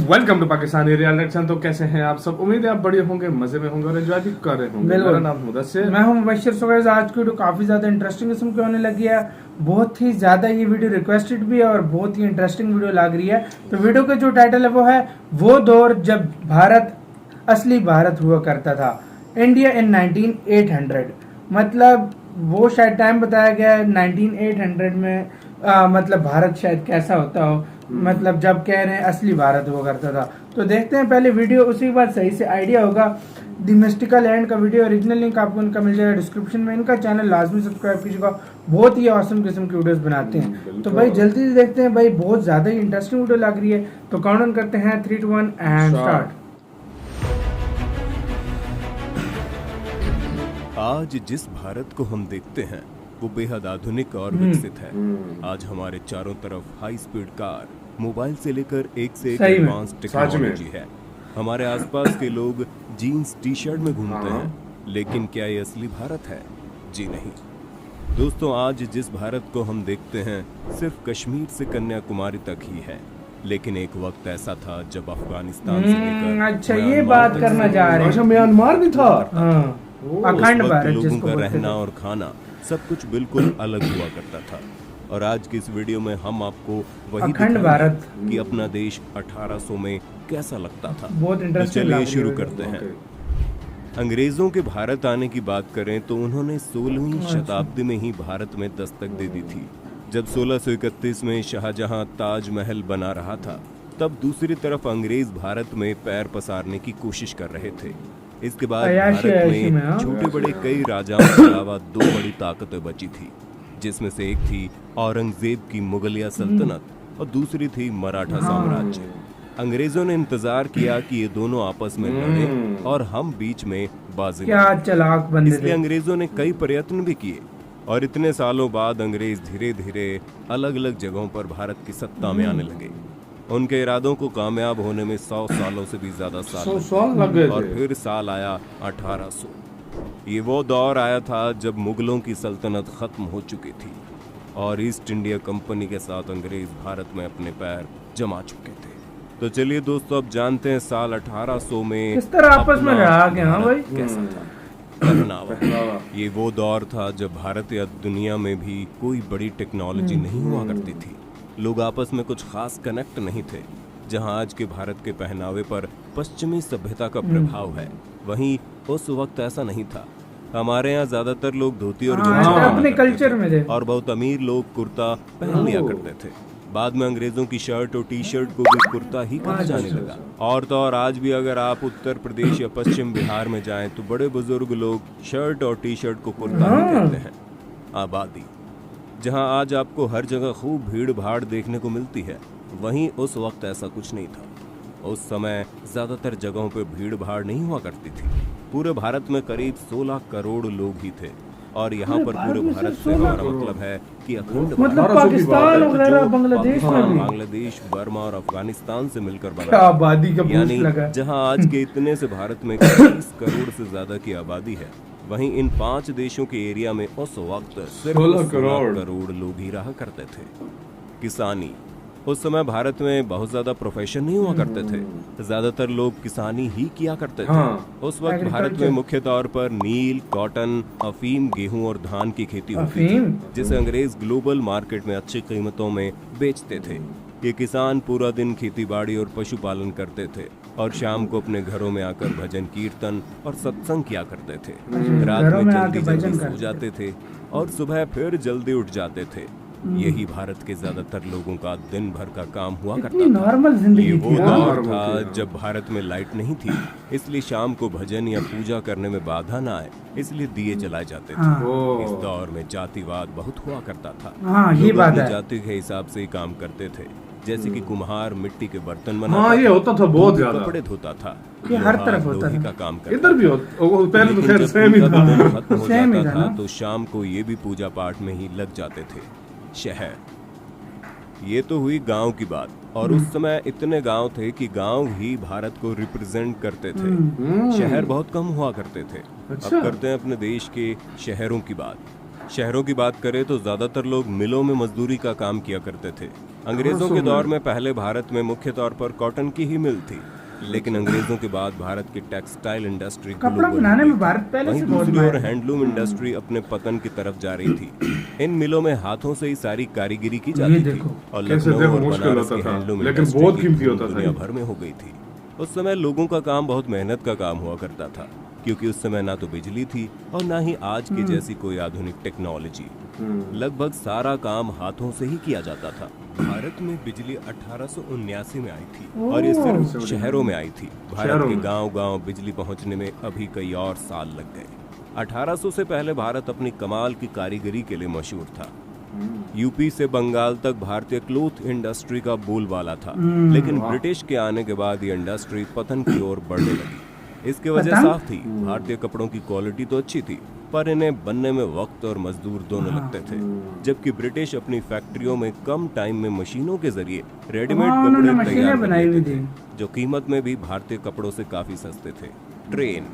Welcome to Pakistani real action. तो कैसे हैं आप सब? उम्मीद है आप बढ़िया होंगे, मजे में होंगे और एंजॉय भी कर रहे होंगे। मेरा नाम मुदस्सिर, मैं हूं मुबश्शिर। सो गाइस, आज की वीडियो काफी ज्यादा इंटरेस्टिंग किस्म की होने लगी है। बहुत ही ज्यादा ये वीडियो रिक्वेस्टेड भी है और बहुत ही इंटरेस्टिंग वीडियो लग रही है। तो वीडियो का जो टाइटल है वो है वो दौर जब भारत असली भारत हुआ करता था, इंडिया इन 1900। मतलब वो शायद टाइम बताया गया है 1900 में। मतलब भारत शायद कैसा होता हो, मतलब जब कह रहे हैं असली भारत हुआ करता था। तो देखते हैं पहले वीडियो, उसी के बाद सही से आइडिया होगा। द मिस्टिकल लैंड का वीडियो ओरिजिनल लिंक आपको इनका मिल जाएगा डिस्क्रिप्शन में। इनका चैनल लाजमी सब्सक्राइब कीजिएगा, बहुत ही औसम किस्म की वीडियोस बनाते हैं। तो भाई जल्दी से देखते हैं भाई, बहुत ज्यादा ही इंटरेस्टिंग वीडियो लग रही है। तो काउंट डाउन करते हैं 3, 2, 1 एंड स्टार्ट। आज जिस भारत को हम देखते हैं वो बेहद आधुनिक और विकसित है। आज हमारे चारों तरफ हाई स्पीड कार, मोबाइल से लेकर एक से एक एडवांस टेक्नोलॉजी है। हमारे आसपास के लोग जीन्स टी शर्ट में घूमते हैं, लेकिन क्या ये असली भारत है? जी नहीं दोस्तों, आज जिस भारत को हम देखते हैं सिर्फ कश्मीर से कन्याकुमारी तक ही है। लेकिन एक वक्त ऐसा था जब अफगानिस्तान से लेकर अच्छा, ये बात करना चाह रहे हैं। म्यांमार भी था। अखंड भारत लोगों जिसको का बोलते रहना थे। और खाना सब कुछ बिल्कुल अलग हुआ करता था। और आज की इस वीडियो में हम आपको वही अखंड दिखाएंगे भारत कि अपना देश 1800 में कैसा लगता था। बहुत तो इंटरेस्टिंग चलिए लग रही शुरू है। करते हैं। अंग्रेजों के भारत आने की बात करें तो उन्होंने 16वीं शताब्दी में ही भारत में दस्तक दे दी थी। जब 1631 में शाहजहां ताजमहल बना रहा था, तब दूसरी तरफ अंग्रेज भारत में पैर पसारने की कोशिश कर रहे थे। इसके बाद भारत में छोटे बड़े कई राजाओं के अलावा 2 बड़ी ताकतें बची थी, जिसमें से एक थी औरंगजेब की मुगलिया सल्तनत और दूसरी थी मराठा साम्राज्य। अंग्रेजों ने इंतजार किया कि ये दोनों आपस में लड़ें और हम बीच में बाजी क्या चालाक बंदे इसलिए थे। अंग्रेजों ने कई प्रयत्न भी किए और इतने सालों बाद अंग्रेज धीरे धीरे अलग अलग जगहों पर भारत की सत्ता में आने लगे। उनके इरादों को कामयाब होने में 100 सालों से भी ज्यादा साल लग गए और थे। फिर साल आया 1800। ये वो दौर आया था जब मुगलों की सल्तनत खत्म हो चुकी थी और ईस्ट इंडिया कंपनी के साथ अंग्रेज भारत में अपने पैर जमा चुके थे। तो चलिए दोस्तों, अब जानते हैं साल 1800 में किस तरह आपस में अपना रहा के। हाँ भाई, भारत कैसा था। पहनावा। ये वो दौर था जब भारत या दुनिया में भी कोई बड़ी टेक्नोलॉजी नहीं हुआ करती थी। लोग आपस में कुछ खास कनेक्ट नहीं थे। जहां आज के भारत के पहनावे पर पश्चिमी सभ्यता का प्रभाव है, वहीं उस वक्त ऐसा नहीं था। हमारे यहाँ ज्यादातर लोग धोती और गंजी पहना अपने करते कल्चर में थे और बहुत अमीर लोग कुर्ता पहन लिया करते थे। बाद में अंग्रेजों की शर्ट और टी शर्ट को भी कुर्ता ही कहा जाने लगा। और तो और आज भी अगर आप उत्तर प्रदेश या पश्चिम बिहार में जाएं तो बड़े बुजुर्ग लोग शर्ट और टी शर्ट को कुर्ता ही कहते हैं। आबादी, जहां आज आपको हर जगह खूब भीड़ भाड़ देखने को मिलती है, वहीं उस वक्त ऐसा कुछ नहीं था। उस समय ज्यादातर जगहों पर भीड़ भाड़ नहीं हुआ करती थी। पूरे भारत में करीब 16 करोड़ लोग ही थे और यहाँ पर पूरे भारत से हमारा मतलब है कि अखंड मतलब पाकिस्तान वगैरह बांग्लादेश में भी। बांग्लादेश, बर्मा और अफगानिस्तान से मिलकर बना, क्या आबादी का बूस्ट यानी लगा। जहाँ आज के इतने से भारत में 30 करोड़ से ज्यादा की आबादी है, वहीं इन 5 देशों के एरिया में उस वक्त सिर्फ 16 करोड़ लोग ही रहा करते थे। किसानी, उस समय भारत में बहुत ज्यादा प्रोफेशन नहीं हुआ करते थे, ज्यादातर लोग किसानी ही किया करते थे। उस वक्त भारत में मुख्य तौर पर नील, कॉटन, अफीम, गेहूं और धान की खेती होती थी, जिसे अंग्रेज ग्लोबल मार्केट में अच्छी कीमतों में बेचते थे। ये किसान पूरा दिन खेतीबाड़ी और पशुपालन करते थे और शाम को अपने घरों में आकर भजन कीर्तन और सत्संग किया करते थे। रात में जल्दी जल्दी सो जाते थे और सुबह फिर जल्दी उठ जाते थे। यही भारत के ज्यादातर लोगों का दिन भर का काम हुआ करता था। नॉर्मल जिंदगी ये वो थी। दौर था जब भारत में लाइट नहीं थी, इसलिए शाम को भजन या पूजा करने में बाधा ना आए, इसलिए दिए जलाए जाते थे। इस दौर में जातिवाद बहुत हुआ करता था। ये बात है। जाति के हिसाब से ही काम करते थे, जैसे कि कुम्हार मिट्टी के बर्तन हाँ, बनाता, ये होता था बहुत ज्यादा। कपड़े धोता था, ये हर तरफ होता लोहे था। का काम करता इधर भी था। होता, पहले तो लेकिन खैर जब सेम ही उनका था। दिन खत्म हो सेम ही जाता था था ना। तो शाम को ये भी पूजा पाठ में ही लग जाते थे। शहर, ये तो हुई गांव की बात। और उस समय इतने गांव थे कि गांव ही भारत को रिप्रेजेंट करते थे। शहर बहुत कम हुआ करते थे। अब करते हैं अपने देश के शहरों की बात। शहरों की बात करें तो ज्यादातर लोग मिलों में मजदूरी का काम किया करते थे। अंग्रेजों के दौर में पहले भारत में मुख्य तौर पर कॉटन की ही मिल थी, लेकिन अंग्रेजों के बाद भारत की टेक्सटाइल इंडस्ट्री कपड़ा बनाने में भारत पहले से बहुत दूसरी ओर हैंडलूम इंडस्ट्री अपने पतन की तरफ जा रही थी। इन मिलों में हाथों से ही सारी कारीगरी की जाती थी और लखनऊ और बनारस की हैंडलूम इंडस्ट्री दुनिया भर में हो गई थी। उस समय लोगों का काम बहुत मेहनत का काम हुआ करता था, क्योंकि उस समय ना तो बिजली थी और ना ही आज की जैसी कोई आधुनिक टेक्नोलॉजी। लगभग सारा काम हाथों से ही किया जाता था। भारत में बिजली 1879 में आई थी और ये सिर्फ शहरों में आई थी। भारत के गांव-गांव बिजली पहुंचने में अभी कई और साल लग गए। 1800 से पहले भारत अपनी कमाल की कारीगरी के लिए मशहूर था। यूपी से बंगाल तक भारतीय क्लॉथ इंडस्ट्री का बोलबाला था, लेकिन ब्रिटिश के आने के बाद ये इंडस्ट्री पतन की ओर बढ़ने लगी। इसकी वजह साफ थी, भारतीय कपड़ों की क्वालिटी तो अच्छी थी, पर इन्हें बनने में वक्त और मजदूर दोनों लगते थे, जबकि ब्रिटिश अपनी फैक्ट्रियों में कम टाइम में मशीनों के जरिए रेडीमेड कपड़े तैयार करते थे, जो कीमत में भी भारतीय कपड़ों से काफी सस्ते थे। ट्रेन।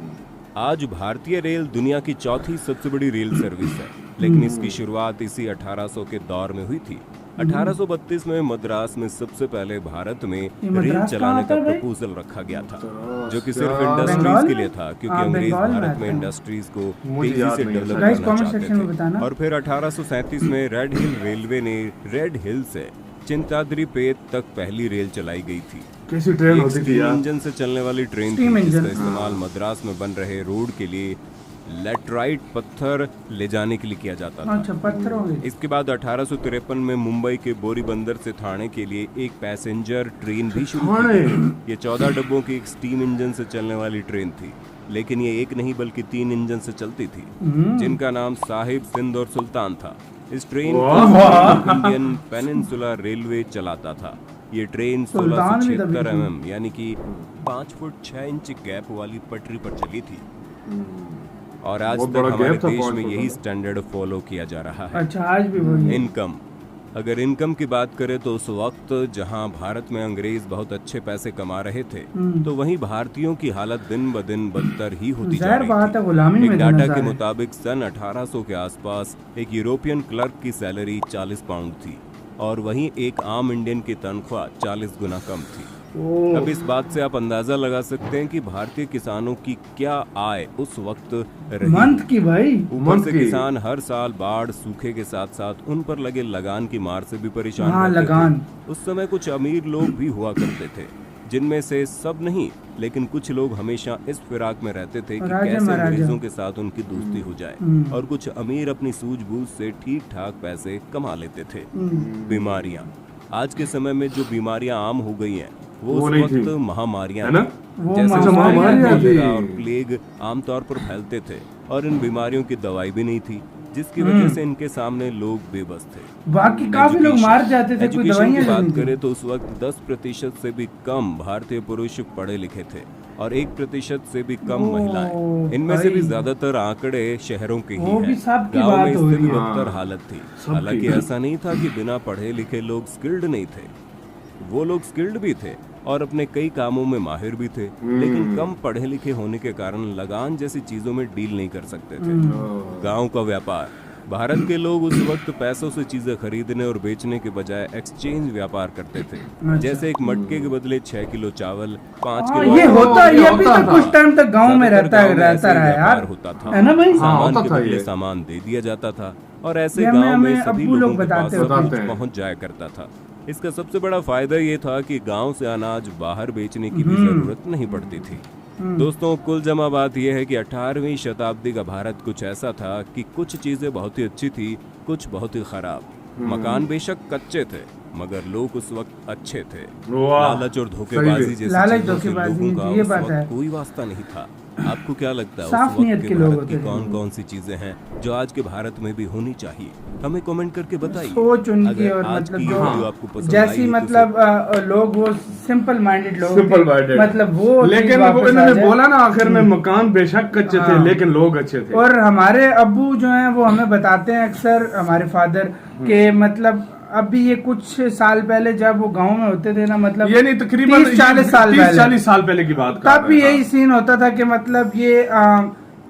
आज भारतीय रेल दुनिया की चौथी सबसे बड़ी रेल सर्विस है, लेकिन इसकी शुरुआत इसी 1800 के दौर में हुई थी। 1832 में मद्रास में सबसे पहले भारत में रेल चलाने का प्रपोजल रखा गया था, जो कि सिर्फ इंडस्ट्रीज के लिए था, क्योंकि अंग्रेज भारत में इंडस्ट्रीज को तेजी से डेवलप करना चाहते थे। और फिर 1837 में रेड हिल रेलवे ने रेड हिल से चिंताद्री पेट तक पहली रेल चलाई गई थी। कैसी ट्रेन होती थी यार? इंजन से चलने वाली ट्रेन थी, जिसका इस्तेमाल मद्रास में बन रहे रोड के लिए लैटराइट पत्थर ले जाने के लिए किया जाता था। अच्छा, पत्थर होंगे। इसके बाद 1853 में मुंबई के बोरी बंदर से ठाणे के लिए एक पैसेंजर ट्रेन भी शुरू की। ये 14 डब्बों की एक स्टीम इंजन से चलने वाली ट्रेन थी, लेकिन ये एक नहीं बल्कि 3 इंजन से चलती थी, जिनका नाम साहिब, सिंध और सुल्तान था। इस ट्रेन को इंडियन पेनिनसुला रेलवे चलाता था। ये ट्रेन 1676 mm यानी कि 5 फुट 6 इंच गैप वाली पटरी पर चली थी, और आज तक हमारे देश में यही स्टैंडर्ड फॉलो किया जा रहा है। अच्छा, आज भी वही। इनकम। अगर इनकम की बात करें तो उस वक्त जहां भारत में अंग्रेज बहुत अच्छे पैसे कमा रहे थे, तो वहीं भारतीयों की हालत दिन ब दिन बदतर ही होती जा रही थी। एक डाटा के मुताबिक सन 1800 के आसपास एक यूरोपियन क्लर्क की सैलरी 40 पाउंड थी, और वहीं एक आम इंडियन की तनख्वाह 40 गुना कम थी। अब इस बात से आप अंदाजा लगा सकते हैं कि भारतीय किसानों की क्या आय उस वक्त रही। मंथ की भाई। ऊपर से किसान हर साल बाढ़, सूखे के साथ साथ उन पर लगे लगान की मार से भी परेशान रहते थे। उस समय कुछ अमीर लोग भी हुआ करते थे, जिनमें से सब नहीं, लेकिन कुछ लोग हमेशा इस फिराक में रहते थे कि कैसे अंग्रेजों के साथ उनकी दोस्ती हो जाए, और कुछ अमीर अपनी सूझबूझ से ठीक ठाक पैसे कमा लेते थे। बीमारियां। आज के समय में जो बीमारियां आम हो गई हैं, वो उस वक्त महामारियां थी, जैसे कॉलेरा और प्लेग आमतौर पर फैलते थे, और इन बीमारियों की दवाई भी नहीं थी, जिसकी वजह से इनके सामने लोग बेबस थे। बाकी काफी लोग मार जाते थे। कोई दवाइयां की बात करें तो उस वक्त 10% से भी कम भारतीय पुरुष पढ़े लिखे थे, और 1% से भी कम महिलाएं। इनमें से भी ज्यादातर आंकड़े शहरों के ही हैं। गाँव में इससे बदतर हालत थी। हालांकि ऐसा नहीं था कि बिना पढ़े लिखे लोग स्किल्ड नहीं थे, वो लोग स्किल्ड भी थे और अपने कई कामों में माहिर भी थे, लेकिन कम पढ़े लिखे होने के कारण लगान जैसी चीजों में डील नहीं कर सकते थे। गांव का व्यापार। भारत के लोग उस वक्त पैसों से चीजें खरीदने और बेचने के बजाय एक्सचेंज व्यापार करते थे। जैसे एक मटके के बदले 6 किलो चावल, 5 किलो ये होता, ये अभी तक कुछ टाइम तक गांव में रहता रहा यार, होता था, है ना भाई? सामान के बदले सामान दे दिया जाता था, और ऐसे गांव में सभी लोगों के पास सब कुछ पहुंच जाया करता था। इसका सबसे बड़ा फायदा ये था कि गांव से अनाज बाहर बेचने की भी जरूरत नहीं पड़ती थी। दोस्तों, कुल जमा बात यह है कि 18वीं शताब्दी का भारत कुछ ऐसा था कि कुछ चीजें बहुत ही अच्छी थी, कुछ बहुत ही खराब। मकान बेशक कच्चे थे, मगर लोग उस वक्त अच्छे थे। लालच और धोखेबाजी जैसी चीजों से लोगों का उस वक्त कोई वास्ता नहीं था। आपको क्या लगता है उस वक्त के भारत की कौन कौन सी चीजें हैं जो आज के भारत में भी होनी चाहिए? हमें कमेंट करके बताइए। सोच उनकी, और मतलब वीडियो आपको पसंद जैसी आई मतलब लोग वो सिंपल माइंडेड लोग, मतलब वो, लेकिन वो इन्होंने बोला ना आखिर में, मकान बेशक कच्चे थे लेकिन लोग अच्छे थे। और हमारे अब्बू जो हैं वो हमें बताते हैं अक्सर, हमारे फादर के, मतलब अभी ये कुछ साल पहले जब वो गांव में होते थे ना, मतलब ये नहीं तकरीबन 30-40 साल पहले की बात, तब भी यही सीन होता था कि मतलब ये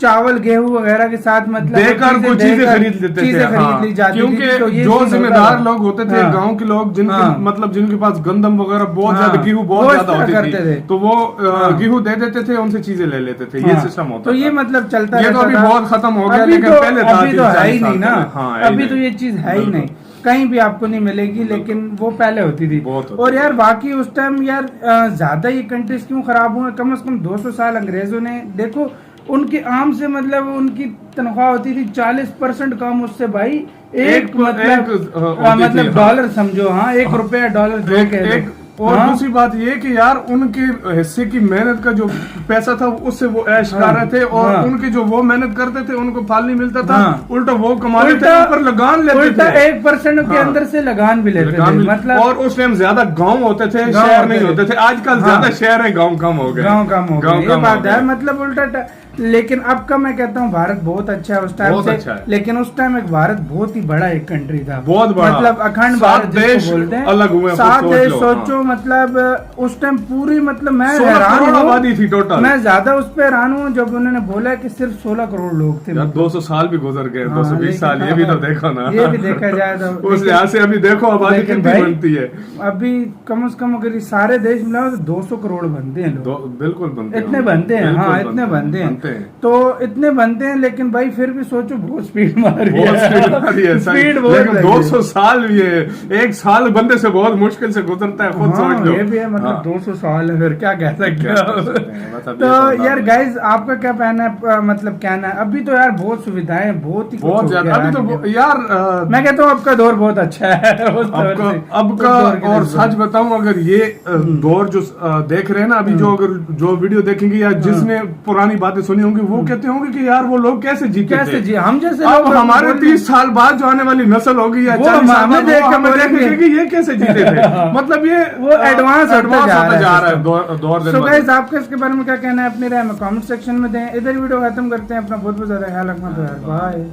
चावल गेहूं वगैरह के साथ मतलब देकर कुछ चीजें खरीद लेते थे। चीजें खरीद ली जाती थी, क्योंकि तो ये जो चीज जिम्मेदार होता लोग होते थे हाँ। गांव के लोग, जिनके हाँ। मतलब जिनके पास गंदम वगैरह बहुत हाँ। ज्यादा, गेहूं बहुत वो इस ज्यादा तरह होती करते थी, थे। तो वो हाँ। गेहूं दे देते थे, उनसे चीजें ले लेते थे। ये हाँ। सिस्टम होता तो ये था। मतलब चलता ये तो रहता अभी था। बहुत खत्म हो गया, अभी लेकिन तो पहले था अभी तो 30-40 है ही साल नहीं ना। पहले। हाँ, है ही अभी तो नहीं। ये चीज है ही नहीं, कहीं भी आपको नहीं मिलेगी, लेकिन वो पहले होती थी। बहुत होती और यार बाकी उस टाइम यार ज्यादा ये कंट्रीज क्यों खराब हुए, कम से कम 200 साल अंग्रेजों ने, देखो उनकी आम से मतलब उनकी तनख्वाह होती थी 40% कम उससे भाई, एक मतलब होती थी, हाँ। डॉलर समझो, हाँ 1 रुपया डॉलर जो एक, कह एक दो। और हाँ? दूसरी बात ये कि यार उनके हिस्से की मेहनत का जो पैसा था उससे वो ऐश कर रहे थे, और हाँ। उनके जो वो मेहनत करते थे उनको फल नहीं मिलता था। हाँ। उल्टा वो कमा लेते थे, ऊपर लगान लेते उल्टा थे। 1% के हाँ। अंदर से लगान भी लेते लगान थे, भी- मतलब और उस टाइम ज्यादा गांव होते थे, गाँव शहर होते नहीं थे। होते थे। आजकल हाँ। ज्यादा शहर है, गांव कम हो गए। गाँव कम हो गाँव गए, ये कम हो बात है। गए। मतलब उल्टा लेकिन अब का मैं कहता हूँ भारत बहुत अच्छा है उस टाइम बहुत से, अच्छा है। लेकिन उस टाइम एक भारत बहुत ही बड़ा एक कंट्री था, बहुत बड़ा। मतलब अखंड 7 भारत देश जिसको बोलते हैं, अलग हुए हैं, 7 सोच देश लो, सोचो। मतलब उस टाइम पूरी मतलब मैं 16 हैरान करोड़ हूँ, आबादी थी टोटल। मैं ज्यादा उस पे हैरान हूँ जब उन्होंने बोला कि सिर्फ 16 करोड़ लोग थे। यार 200 साल भी गुजर गए, हाँ, 220 लेकिन साल, ये भी तो देखो ना। ये भी देखा जाए तो उस लिहाज से अभी देखो आबादी लेकिन कितनी भाई, बनती है। अभी कम से कम अगर ये सारे देश मिलाओ तो 200 करोड़ बनते हैं लोग। बिल्कुल बनते हैं, इतने बनते हैं, बिल्कुल हाँ इतने बनते बनते हैं। तो इतने बनते हैं, लेकिन भाई फिर भी सोचो बहुत स्पीड मार रही बहुत है। स्पीड मारी है, सही। स्पीड बहुत लेकिन लगी है। 200 साल भी है, एक साल बंदे से बहुत मुश्किल से गुजरता है, खुद हाँ, समझ लो। ये भी है, मतलब हाँ। 200 साल है, फिर क्या कह सकते क्या कह सकते हैं, हो। बस अब ये तो तो यार है। गाइज आपका क्या कहना है, मतलब कहना है, अभी तो यार बहुत सुविधाएं, बहुत ही कुछ बहुत हो ज्यादा गया अभी है। तो यार मैं कहता हूँ आपका दौर बहुत अच्छा है उस दौर अब से, अब उस का दौर के और नस्बत। सच बताऊं, अगर ये दौर जो देख रहे हैं ना अभी, जो अगर जो वीडियो देखेंगे या जिसने पुरानी बातें सुनी होंगी, वो कहते होंगे कि यार वो लोग कैसे जीते कैसे थे। जी, हम जैसे अब लोग हमारे बोल- 30 साल बाद जो आने वाली नस्ल होगी या वो 40 साल हमें बाद, देख वो के हमें बोलेंगे। देखेंगे कि ये कैसे जीते थे। मतलब ये वो एडवांस होता जा रहा है दौर दिन सो ब दिन। गाइस आपका इसके बारे में क्या कहना है, अपनी राय में कमेंट सेक्शन में दें। इधर वीडियो खत्म करते हैं, अपना बहुत बहुत ज्यादा ख्याल रखना, तो यार बाय।